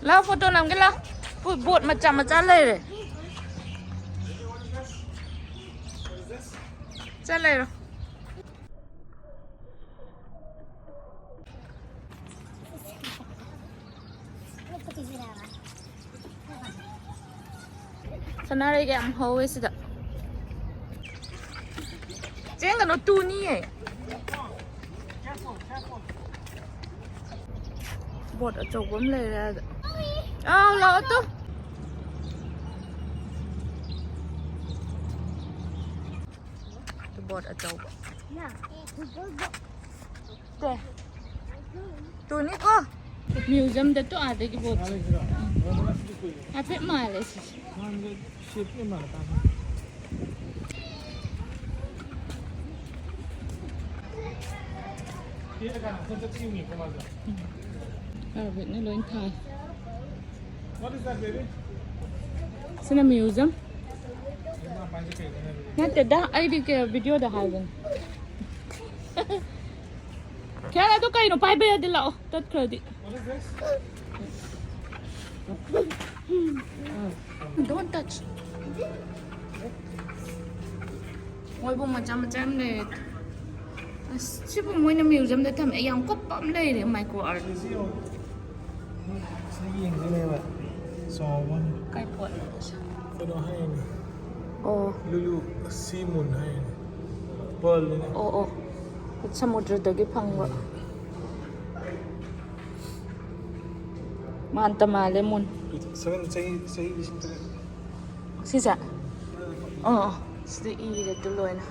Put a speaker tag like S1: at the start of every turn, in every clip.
S1: Lao photo nằm cái lao bột mà chả lên rồi sana đây cái am hôi ấy đó chứ cái nó tu ni ấy bột ở chỗ bấm lên ra lỡ tu bột ở chỗ đây tu ni có museum đó tu ada cái bột apa malah sih
S2: shape mà ta kia cái nào rất yêu nghỉ không bao giờ
S1: vậy nó lớn thay
S2: what is that baby
S1: it's in a museum not the I did a video the haven kaya na to kayo no pa ba dila that credit
S2: what is this
S1: don't touch ngồi bông mà chăm này chứ bông ngồi nằm museum để thầm ấy cốc bấm đây để micro art
S2: cái gì cái này vậy so
S1: cái bột
S2: cái đó hay này lulu simon hay này pearl này
S1: cái samudradagi phangwa mantamale mun
S2: say
S1: sisa sida iga tuloy na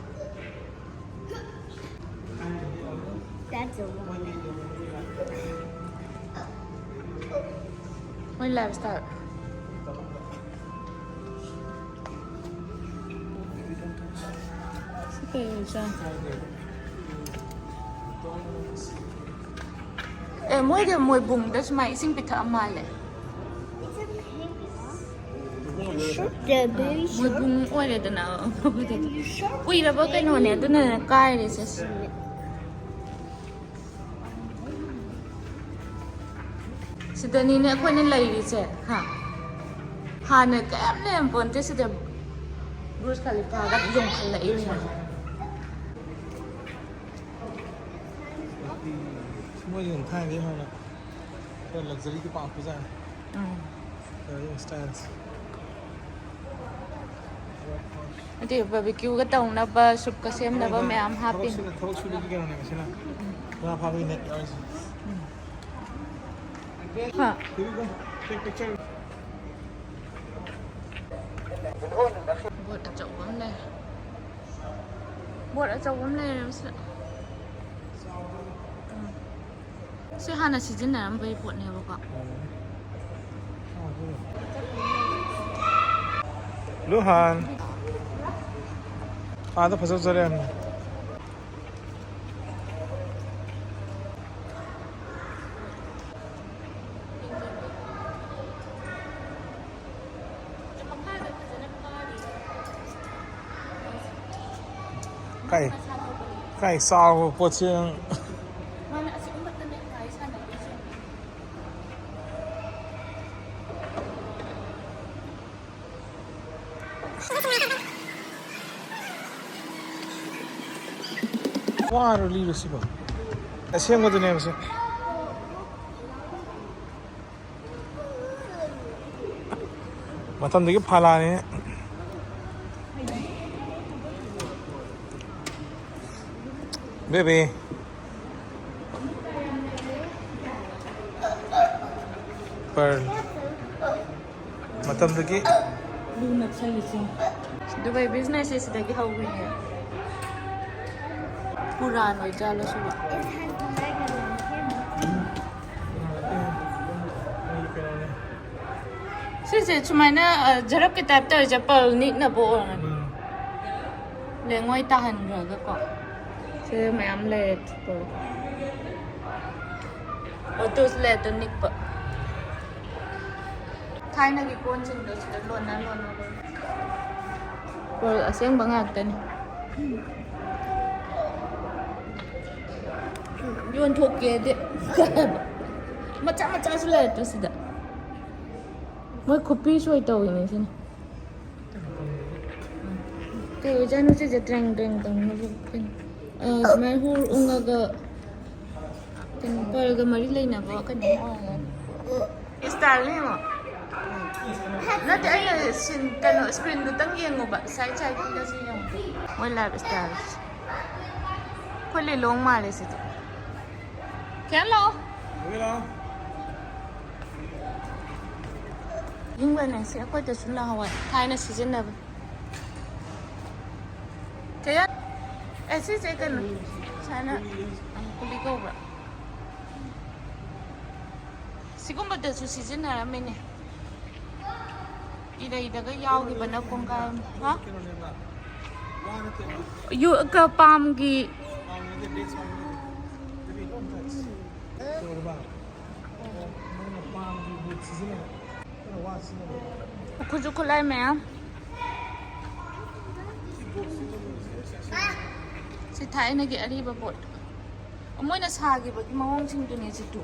S3: That's a woman.
S1: my lifestyle mỗi bùng đó mày sinh bị thở mà lệ
S3: The baby
S1: mỗi bùng ôi là nào ui là bữa cái nồi này tôi này là cay đấy sẽ sida ni ne khoi ne lai ri che ha ne kam ne bon te sida Burj Khalifa ga jong khal lai ri
S2: mua những thay thế hơn là cái luxury cái bao cái những stands
S1: ati barbecue ga tong na ba soup ka sem na ba me am happy
S2: thâu chuli cái này cái này ra phá net
S1: ha
S2: here we go take picture
S1: bột ở chỗ bấm này bột ở chỗ bấm này làm sao sẽ hai là chỉ chính là làm bột này bao
S2: Luhan ada pasal jalan cái sao bộ chương wow really visible xem có tên em xem mà thằng cái phala này baby pearl matam dagi
S1: lunat sa lising Dubai business is dagi how we here puran oi jalo suba Sisi cuma na jarap kita tahu je pearl ni na bo le ngoi tahan rồi các con sẽ mày ăn lệ rồi ở tôi lệ tôi nịp bự thay này cái con chừng đó sẽ luôn rồi ở xem bằng ngạc tên Yuan thuộc kia đấy mà chắc sẽ lệ tôi sẽ Mới copy xoay tàu này thế này. Cái cái nó sẽ treng treng tầng nó cái. Smile hole unga ga. Cái per ga mari lên nào có cái nó. Style này mà. Nó để ai xin cái nó screen nó tăng yên ngồi bạn sai trái cái gì nhỉ? Mới là style. Khôi Lilong mà lấy gì? Kén lo. Nhưng bên này sẽ có thể xuống là hỏi thay nó season nào cái á ấy sẽ cái này sai nó cũng đi câu vậy sẽ cũng bắt đầu xuống season nào mình này đi đây cái dao thì bên nó con cái hả you cái palm cái Kuzu kulay mẹ si thái này cái đi bà bột ông mới là xài cái mong xin tụi này chỉ tụ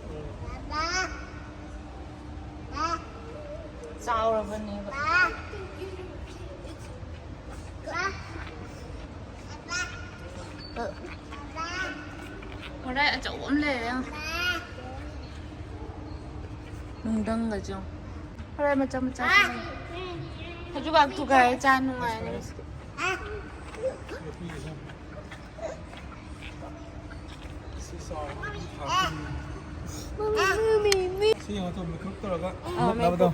S1: sao rồi bên này ở đây ở chỗ ổn lề không đừng đăng rồi chứ ở đây macam Saya juga tu gaya canu ni.
S2: Sih yang tu mikro tu agak.
S1: Apa tu?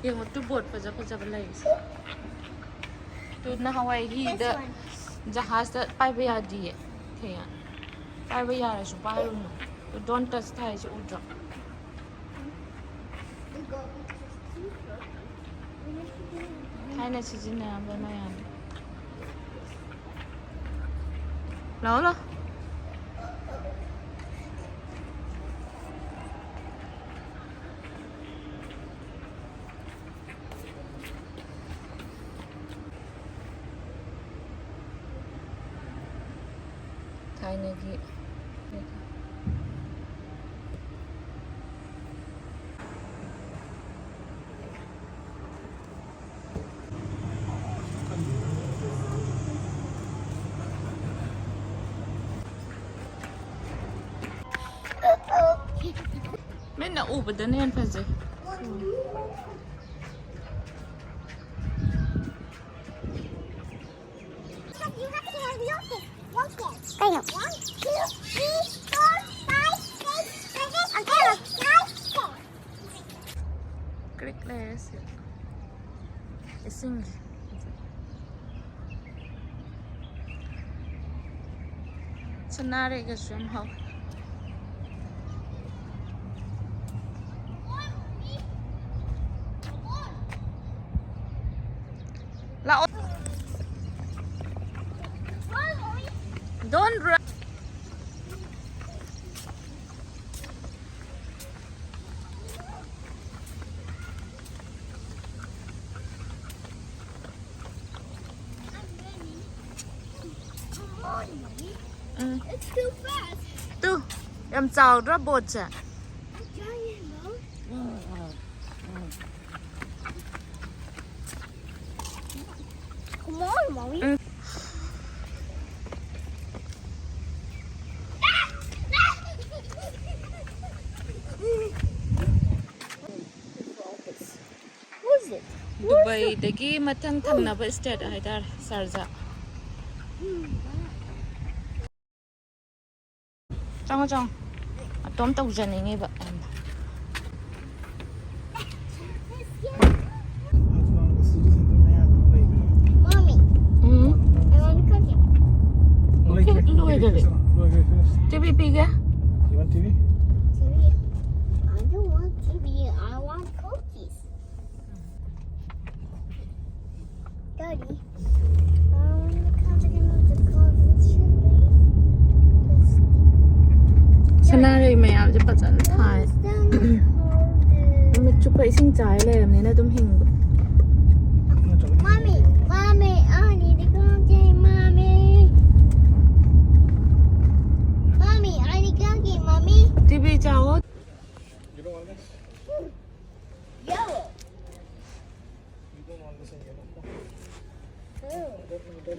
S1: Yang tu buat pasal belai. Tu nak Hawaii hi dah jahaz dah pai bayar dia. Kaya pai bayar lah supaya tu don't touch Thai je udra. Hai này chỉ gì nào bên này à? Lâu rồi. Hai này gì? Mình đã ủ bật lên phải gì? Click this. It's sing. Scenario cái swim học. Don't run.
S3: It's too fast.
S1: Tu, em chào rất bột chả.
S3: I'm trying, Mom. Come on, Mommy. Who's it?
S1: Dubai dagi matang thang na ba state haidar Sharjah. Trong tóm tàu dần này nghe vậy em.
S3: Mommy, I want to cook it.
S1: Okay, look at it. TV piga.
S2: You want TV?
S3: TV. I don't want TV. I want cookies. Daddy, I want to cook the cookies.
S1: Scenario mày ảo cho bắt dẫn thải. Mình chụp vậy xin trái lên làm thế này tụm hình.
S3: Mommy, I need to go get Mommy. Mommy, I need to go get Mommy.
S1: TV chào.
S2: You don't want this?
S3: Yellow. Look.